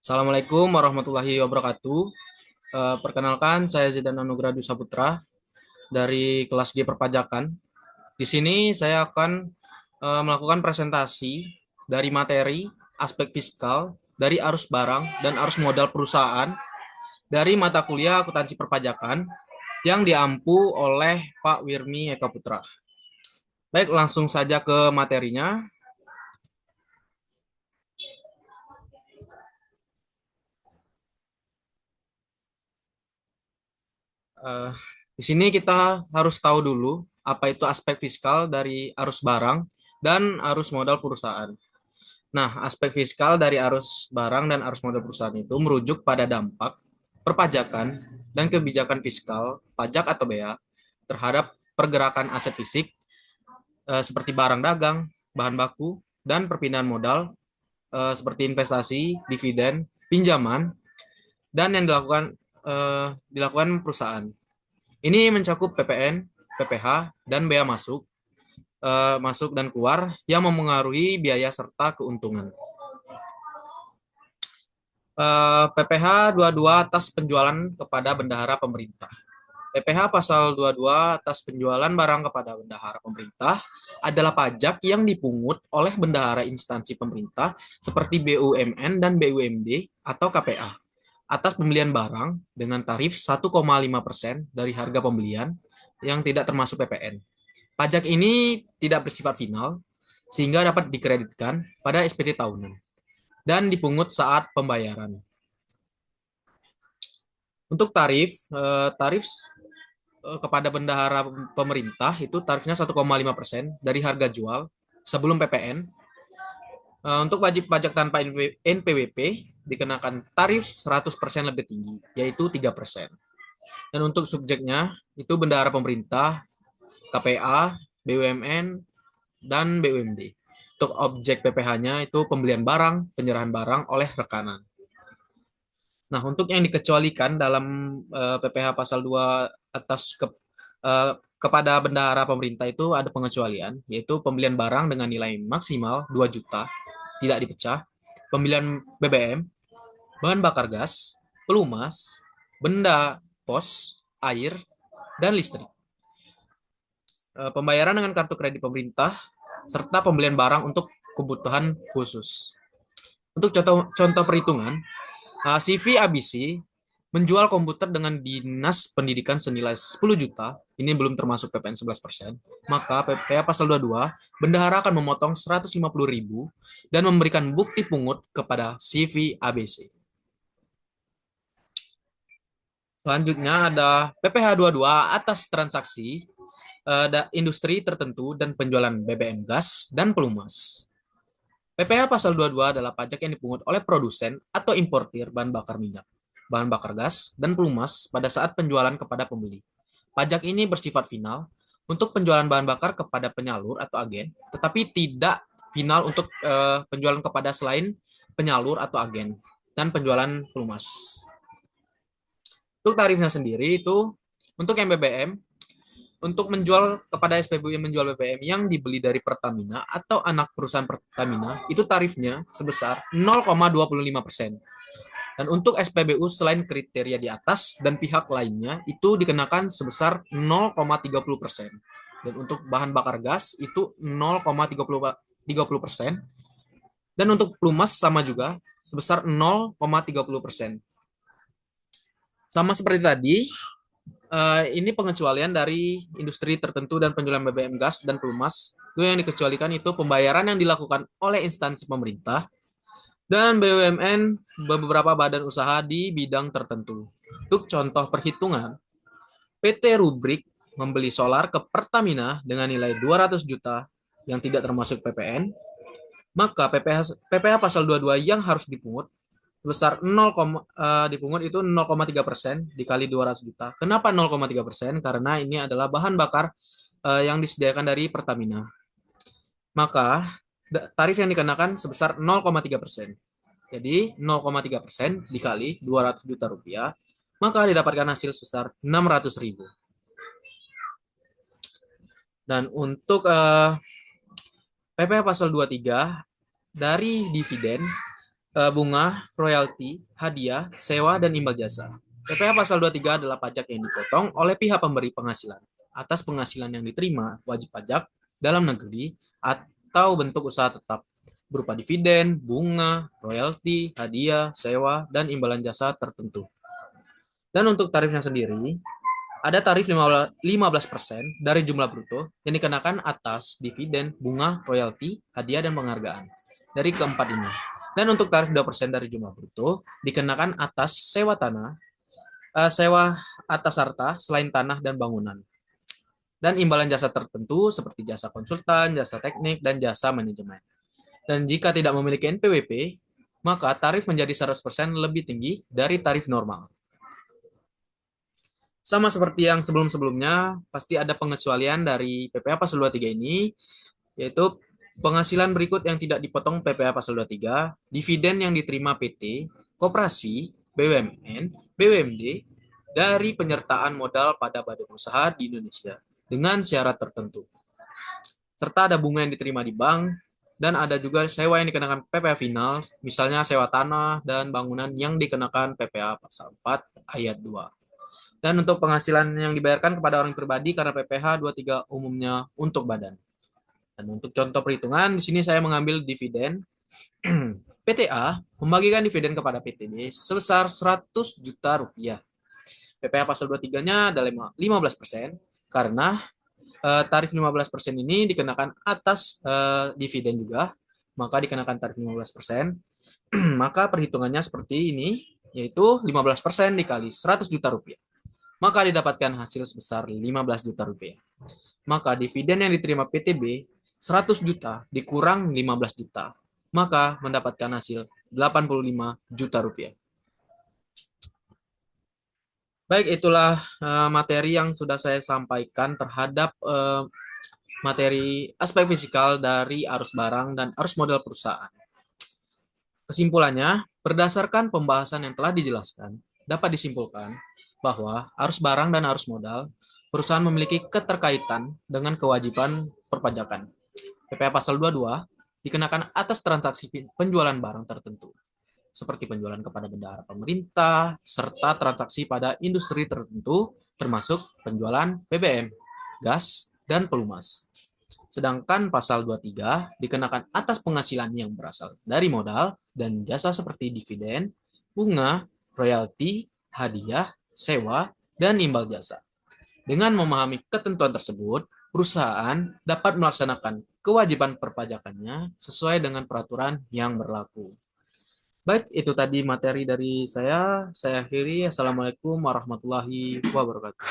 Assalamualaikum warahmatullahi wabarakatuh. Perkenalkan, saya Zidan Anugrah Dwi Saputra dari kelas G Perpajakan. Di sini saya akan melakukan presentasi dari materi aspek fiskal dari arus barang dan arus modal perusahaan dari mata kuliah akuntansi perpajakan yang diampu oleh Pak Wirmi Eka Putra. Baik, langsung saja ke materinya. Eh, di sini kita harus tahu dulu apa itu aspek fiskal dari arus barang dan arus modal perusahaan. Nah, aspek fiskal dari arus barang dan arus modal perusahaan itu merujuk pada dampak perpajakan dan kebijakan fiskal, pajak atau bea, terhadap pergerakan aset fisik seperti barang dagang, bahan baku, dan perpindahan modal seperti investasi, dividen, pinjaman, dan yang dilakukan perusahaan. Ini mencakup PPN, PPh, dan bea masuk dan keluar yang memengaruhi biaya serta keuntungan. PPh 22 atas penjualan kepada bendahara pemerintah. PPh pasal 22 atas penjualan barang kepada bendahara pemerintah adalah pajak yang dipungut oleh bendahara instansi pemerintah seperti BUMN dan BUMD atau KPA atas pembelian barang dengan tarif 1,5% dari harga pembelian yang tidak termasuk PPN. Pajak ini tidak bersifat final sehingga dapat dikreditkan pada SPT tahunan dan dipungut saat pembayaran. Untuk tarif kepada bendahara pemerintah itu tarifnya 1,5% dari harga jual sebelum PPN. Untuk wajib pajak tanpa NPWP dikenakan tarif 100% lebih tinggi, yaitu 3%. Dan untuk subjeknya itu bendahara pemerintah, KPA, BUMN, dan BUMD. Untuk objek PPh-nya itu pembelian barang, penyerahan barang oleh rekanan. Nah, untuk yang dikecualikan dalam PPh pasal 2 atas kepada bendahara pemerintah itu ada pengecualian, yaitu pembelian barang dengan nilai maksimal 2 juta, tidak dipecah, pembelian BBM, bahan bakar gas, pelumas, benda pos, air, dan listrik. Pembayaran dengan kartu kredit pemerintah, serta pembelian barang untuk kebutuhan khusus. Untuk contoh perhitungan, CV ABC menjual komputer dengan dinas pendidikan senilai 10 juta, ini belum termasuk PPN 11%, maka PPh pasal 22, bendahara akan memotong 150.000 dan memberikan bukti pungut kepada CV ABC. Selanjutnya ada PPh 22 atas transaksi industri tertentu dan penjualan BBM gas dan pelumas. PPh pasal 22 adalah pajak yang dipungut oleh produsen atau importir bahan bakar minyak, bahan bakar gas, dan pelumas pada saat penjualan kepada pembeli. Pajak ini bersifat final untuk penjualan bahan bakar kepada penyalur atau agen, tetapi tidak final untuk penjualan kepada selain penyalur atau agen dan penjualan pelumas. Untuk tarifnya sendiri itu untuk yang BBM, untuk menjual kepada SPBU yang menjual BBM yang dibeli dari Pertamina atau anak perusahaan Pertamina, itu tarifnya sebesar 0,25%. Dan untuk SPBU selain kriteria di atas dan pihak lainnya itu dikenakan sebesar 0,30%. Dan untuk bahan bakar gas itu 0,30%. Dan untuk pelumas sama juga sebesar 0,30%. Sama seperti tadi, ini pengecualian dari industri tertentu dan penjualan BBM gas dan pelumas. Itu yang dikecualikan itu pembayaran yang dilakukan oleh instansi pemerintah dan BUMN beberapa badan usaha di bidang tertentu. Untuk contoh perhitungan, PT Rubrik membeli solar ke Pertamina dengan nilai 200 juta yang tidak termasuk PPN, maka PPh pasal 22 yang harus dipungut sebesar 0, dipungut itu 0,3% dikali 200 juta. Kenapa 0,3%? Karena ini adalah bahan bakar yang disediakan dari Pertamina. Maka tarif yang dikenakan sebesar 0,3%. Jadi 0,3% dikali 200 juta rupiah, maka didapatkan hasil sebesar 600.000. Dan untuk PPh pasal 23 dari dividen, bunga, royalti, hadiah, sewa, dan imbal jasa. PPh pasal 23 adalah pajak yang dipotong oleh pihak pemberi penghasilan atas penghasilan yang diterima wajib pajak dalam negeri atau bentuk usaha tetap berupa dividen, bunga, royalti, hadiah, sewa, dan imbalan jasa tertentu. Dan untuk tarifnya sendiri, ada tarif 15% dari jumlah bruto yang dikenakan atas dividen, bunga, royalti, hadiah, dan penghargaan. Dari keempat ini. Dan untuk tarif 2% dari jumlah bruto dikenakan atas sewa tanah, sewa atas harta selain tanah dan bangunan. Dan imbalan jasa tertentu seperti jasa konsultan, jasa teknik, dan jasa manajemen. Dan jika tidak memiliki NPWP, maka tarif menjadi 100% lebih tinggi dari tarif normal. Sama seperti yang sebelum-sebelumnya, pasti ada pengecualian dari PPh pasal 23 ini, yaitu penghasilan berikut yang tidak dipotong PPh pasal 23, dividen yang diterima PT, koperasi, BUMN, BUMD, dari penyertaan modal pada badan usaha di Indonesia dengan syarat tertentu. Serta ada bunga yang diterima di bank, dan ada juga sewa yang dikenakan PPh final, misalnya sewa tanah dan bangunan yang dikenakan PPh pasal 4 ayat 2. Dan untuk penghasilan yang dibayarkan kepada orang pribadi karena PPh 23 umumnya untuk badan. Dan untuk contoh perhitungan, di sini saya mengambil dividen. PTA membagikan dividen kepada PTB sebesar 100 juta rupiah. PPh pasal 23-nya adalah 15%, karena tarif 15% ini dikenakan atas dividen juga, maka dikenakan tarif 15%. Maka perhitungannya seperti ini, yaitu 15% dikali 100 juta rupiah. Maka didapatkan hasil sebesar 15 juta rupiah. Maka dividen yang diterima PTB 100 juta dikurang 15 juta, maka mendapatkan hasil 85 juta rupiah. Baik, itulah materi yang sudah saya sampaikan terhadap materi aspek fisikal dari arus barang dan arus modal perusahaan. Kesimpulannya, berdasarkan pembahasan yang telah dijelaskan, dapat disimpulkan bahwa arus barang dan arus modal perusahaan memiliki keterkaitan dengan kewajiban perpajakan. PPh pasal 22 dikenakan atas transaksi penjualan barang tertentu, seperti penjualan kepada bendahara pemerintah, serta transaksi pada industri tertentu, termasuk penjualan BBM, gas, dan pelumas. Sedangkan pasal 23 dikenakan atas penghasilan yang berasal dari modal dan jasa seperti dividen, bunga, royalti, hadiah, sewa, dan imbal jasa. Dengan memahami ketentuan tersebut, perusahaan dapat melaksanakan kewajiban perpajakannya sesuai dengan peraturan yang berlaku. Baik, itu tadi materi dari saya. Saya akhiri. Assalamualaikum warahmatullahi wabarakatuh.